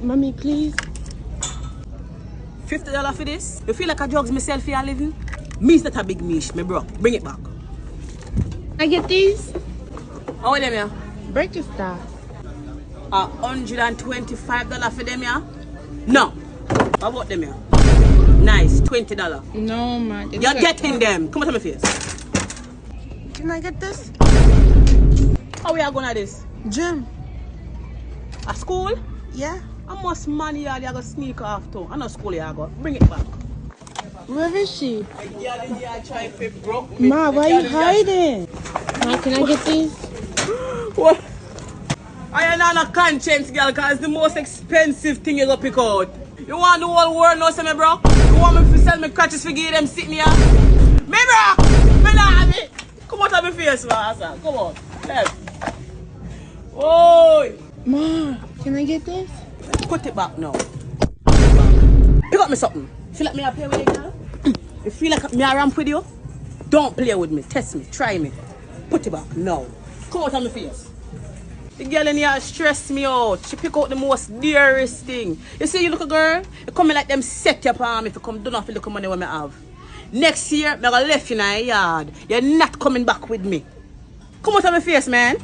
Mommy, please. $50 for this? You feel like I drugs myself for a living? Me's not a big mish, me bro. Bring it back. I get these? How are them here? Break your star. $125 for them here? No. How about them here? Nice, $20. No, man. You're getting them. Come on to my face. Can I get this? How we are going at this? Gym. A school? Yeah. How much money you are going to sneak off to? I know school you are going. Bring it back. Where is she? Broke. Ma, why are you hiding? Ma, can I get these? What? I am not a conscience, girl, because it's the most expensive thing you go pick out. You want the whole world now, say me, bro? You want me to sell me crutches for give them sit me here? Me, bro! Me not have it! Come out of my face, man. Come on. Left. Oi! Ma, can I get this? Put it back now. Pick up me something. Feel like me I play with you, girl? You feel like me I ramp with you? Don't play with me. Test me. Try me. Put it back now. Come out of my face. The girl in here stress me out. She pick out the most dearest thing. You see, you look a girl, you come in like them set your palm if you come do not feel the money what I have. Next year, I'm gonna left you in a yard. You're not coming back with me. Come out of my face, man.